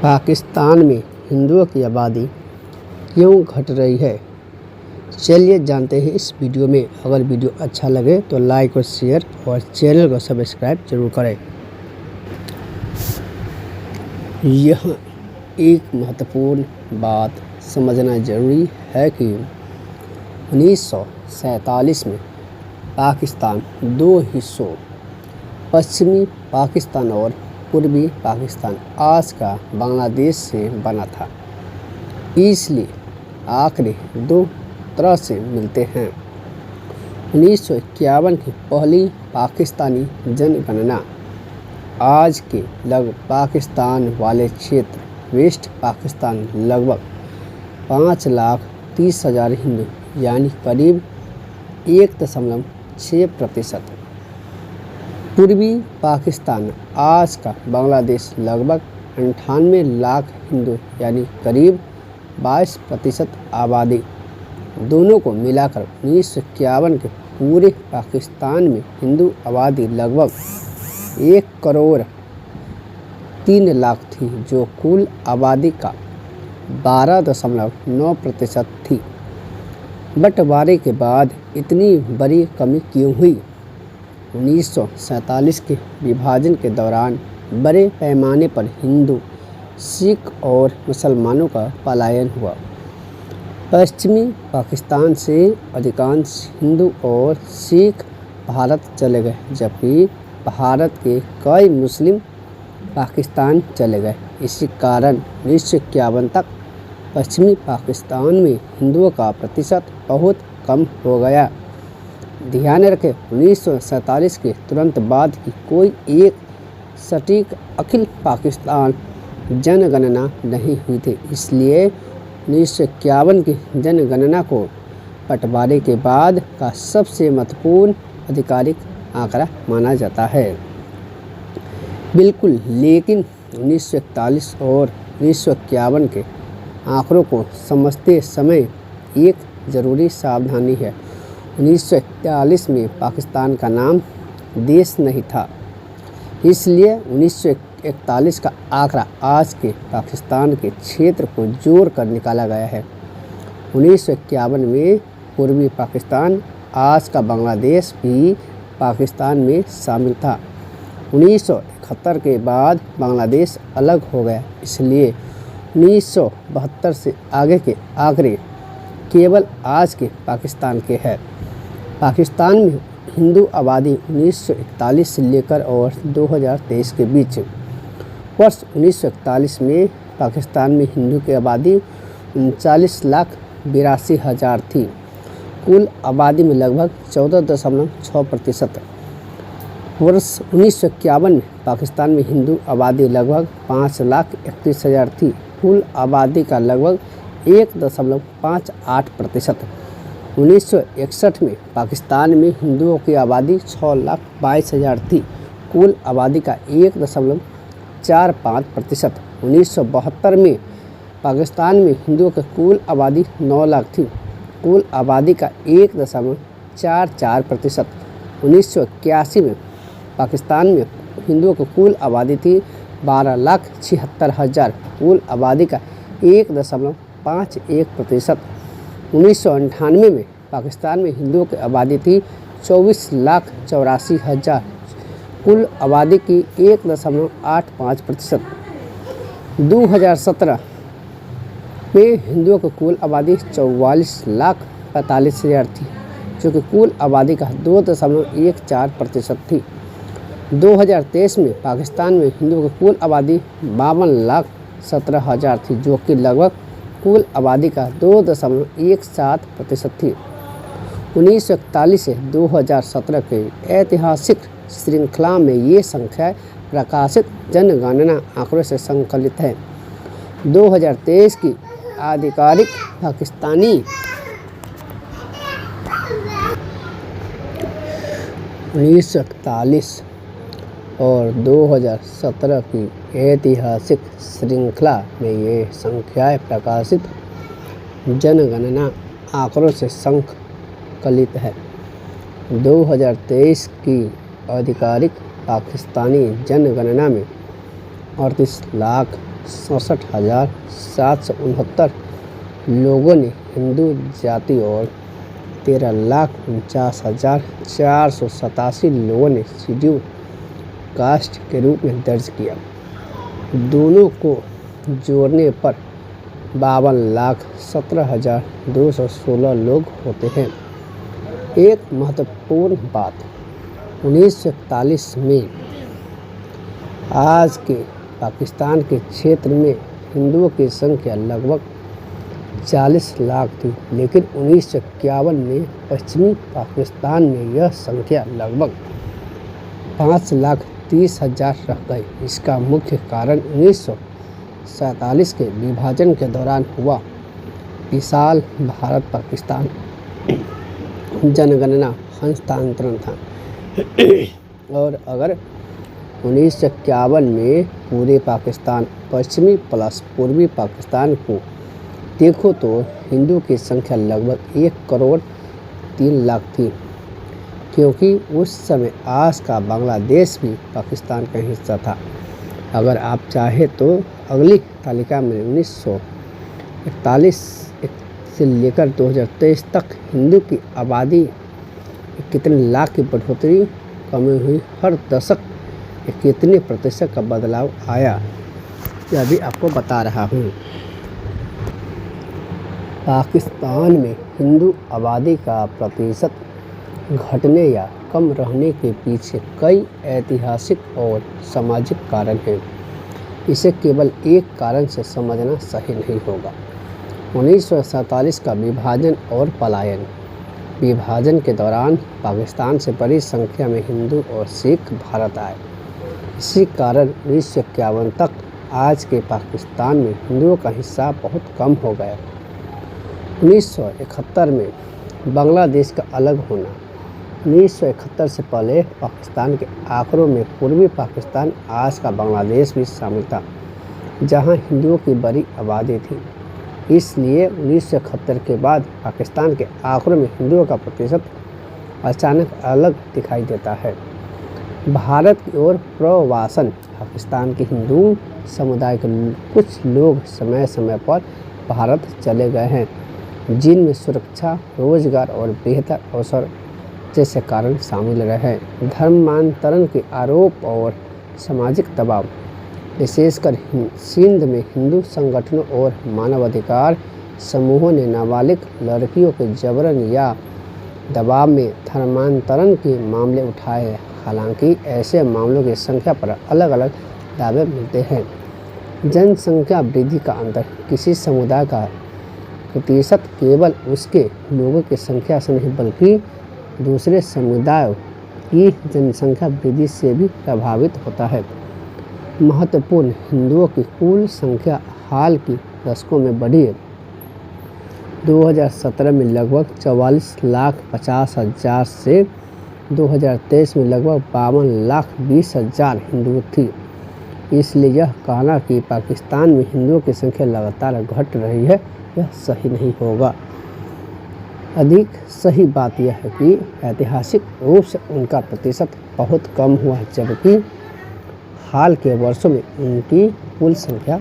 पाकिस्तान में हिंदुओं की आबादी क्यों घट रही है, चलिए जानते हैं इस वीडियो में। अगर वीडियो अच्छा लगे तो लाइक और शेयर और चैनल को सब्सक्राइब जरूर करें। यह एक महत्वपूर्ण बात समझना ज़रूरी है कि 1947 में पाकिस्तान दो हिस्सों पश्चिमी पाकिस्तान और पूर्वी पाकिस्तान आज का बांग्लादेश से बना था, इसलिए आंकड़े दो तरह से मिलते हैं। 1951 की पहली पाकिस्तानी जनगणना आज के लगभग पाकिस्तान वाले क्षेत्र वेस्ट पाकिस्तान लगभग 5,30,000 हिंदू यानी करीब 1.6%। पूर्वी पाकिस्तान आज का बांग्लादेश लगभग 98 लाख हिंदू यानी करीब 22% आबादी। दोनों को मिलाकर 1951 के पूरे पाकिस्तान में हिंदू आबादी लगभग 1,03,00,000 थी, जो कुल आबादी का 12.9% थी। बंटवारे के बाद इतनी बड़ी कमी क्यों हुई? 1947 के विभाजन के दौरान बड़े पैमाने पर हिंदू, सिख और मुसलमानों का पलायन हुआ। पश्चिमी पाकिस्तान से अधिकांश हिंदू और सिख भारत चले गए, जबकि भारत के कई मुस्लिम पाकिस्तान चले गए। इसी कारण 1951 तक पश्चिमी पाकिस्तान में हिंदुओं का प्रतिशत बहुत कम हो गया। ध्यान रखें, 1947 के तुरंत बाद की कोई एक सटीक अखिल पाकिस्तान जनगणना नहीं हुई थी, इसलिए 1951 की जनगणना को बंटवारे के बाद का सबसे महत्वपूर्ण आधिकारिक आंकड़ा माना जाता है। बिल्कुल, लेकिन 1941 और 1951 के आंकड़ों को समझते समय एक ज़रूरी सावधानी है। 1941 में पाकिस्तान का नाम देश नहीं था, इसलिए 1941 का आंकड़ा आज के पाकिस्तान के क्षेत्र को जोड़कर निकाला गया है। 1951 में पूर्वी पाकिस्तान आज का बांग्लादेश भी पाकिस्तान में शामिल था। 1971 के बाद बांग्लादेश अलग हो गया, इसलिए 1972 से आगे के आंकड़े केवल आज के पाकिस्तान के हैं। पाकिस्तान में हिंदू आबादी 1941 से लेकर और 2023 के बीच वर्ष 1941 में पाकिस्तान में हिंदू की आबादी 39,82,000 थी। कुल आबादी में लगभग 14.6%। वर्ष 1951 में पाकिस्तान में हिंदू आबादी लगभग 5,31,000 थी। कुल आबादी का लगभग 1.58%। 1961 में पाकिस्तान में हिंदुओं की आबादी 6,22,000 थी। कुल आबादी का 1.45%। 1972 में पाकिस्तान में हिंदुओं की कुल आबादी 9 लाख थी। कुल आबादी का 1.44%। 1981 में पाकिस्तान में हिंदुओं की कुल आबादी थी 12,76,000। कुल आबादी का 1.51%। 1998 में पाकिस्तान में हिंदुओं की आबादी थी 24,84,000। कुल आबादी की 1.85%। 2017 में हिंदुओं की कुल आबादी 44,45,000 थी, जो कि कुल आबादी का 2.14% थी। 2023 में पाकिस्तान में हिंदुओं की कुल आबादी 52,17,000 थी, जो कि लगभग कुल आबादी का 2.17% थी। 1941 से 2017 के ऐतिहासिक श्रृंखला में ये संख्या प्रकाशित जनगणना आंकड़ों से संकलित है। 2023 की आधिकारिक पाकिस्तानी 1941 और 2017 की ऐतिहासिक श्रृंखला में ये संख्याएँ प्रकाशित जनगणना आंकड़ों से संकलित है। 2023 की आधिकारिक पाकिस्तानी जनगणना में 38,00,000 67,769 लोगों ने हिंदू जाति और 13,49,487 लोगों ने शेड्यूल कास्ट के रूप में दर्ज किया। दोनों को जोड़ने पर 52,17,216 लोग होते हैं। एक महत्वपूर्ण बात, 1941 में आज के पाकिस्तान के क्षेत्र में हिंदुओं की संख्या लगभग 40 लाख थी, लेकिन 1951 में पश्चिमी पाकिस्तान में यह संख्या लगभग 5,30,000 रह गई। इसका मुख्य कारण 1947 के विभाजन के दौरान हुआ विशाल भारत पाकिस्तान जनगणना हस्तांतरण था। और अगर 1951 में पूरे पाकिस्तान पश्चिमी प्लस पूर्वी पाकिस्तान को देखो तो हिंदू की संख्या लगभग 1,03,00,000 थी, क्योंकि उस समय आज का बांग्लादेश भी पाकिस्तान का हिस्सा था। अगर आप चाहे तो अगली तालिका में 1941 से लेकर 2023 तक हिंदू की आबादी कितने लाख की बढ़ोतरी, कमी हुई, हर दशक कितने प्रतिशत का बदलाव आया, यह भी आपको बता रहा हूँ। पाकिस्तान में हिंदू आबादी का प्रतिशत घटने या कम रहने के पीछे कई ऐतिहासिक और सामाजिक कारण हैं। इसे केवल एक कारण से समझना सही नहीं होगा। 1947 का विभाजन और पलायन। विभाजन के दौरान पाकिस्तान से बड़ी संख्या में हिंदू और सिख भारत आए। इसी कारण 1951 तक आज के पाकिस्तान में हिंदुओं का हिस्सा बहुत कम हो गया। 1971 में बांग्लादेश का अलग होना। 1971 से पहले पाकिस्तान के आंकड़ों में पूर्वी पाकिस्तान, आज का बांग्लादेश भी शामिल था, जहां हिंदुओं की बड़ी आबादी थी। इसलिए 1971 के बाद पाकिस्तान के आंकड़ों में हिंदुओं का प्रतिशत अचानक अलग दिखाई देता है। भारत की ओर प्रवासन। पाकिस्तान के हिंदू समुदाय के कुछ लोग समय समय पर भारत चले गए हैं, जिनमें सुरक्षा, रोजगार और बेहतर अवसर जैसे कारण शामिल रहे। धर्मांतरण के आरोप और सामाजिक दबाव। विशेषकर सिंध में हिंदू संगठनों और मानवाधिकार समूहों ने नाबालिग लड़कियों के जबरन या दबाव में धर्मांतरण के मामले उठाए हैं। हालांकि ऐसे मामलों की संख्या पर अलग अलग दावे मिलते हैं। जनसंख्या वृद्धि का अंतर। किसी समुदाय का प्रतिशत केवल उसके लोगों की संख्या से नहीं, बल्कि दूसरे समुदायों की जनसंख्या वृद्धि से भी प्रभावित होता है। महत्वपूर्ण, हिंदुओं की कुल संख्या हाल की दशकों में बढ़ी है। 2017 में लगभग 44,50,000 से 2023 में लगभग 52,20,000 हिंदू थी। इसलिए यह कहना कि पाकिस्तान में हिंदुओं की संख्या लगातार घट रही है, यह सही नहीं होगा। अधिक सही बात यह है कि ऐतिहासिक रूप से उनका प्रतिशत बहुत कम हुआ है, जबकि हाल के वर्षों में उनकी कुल संख्या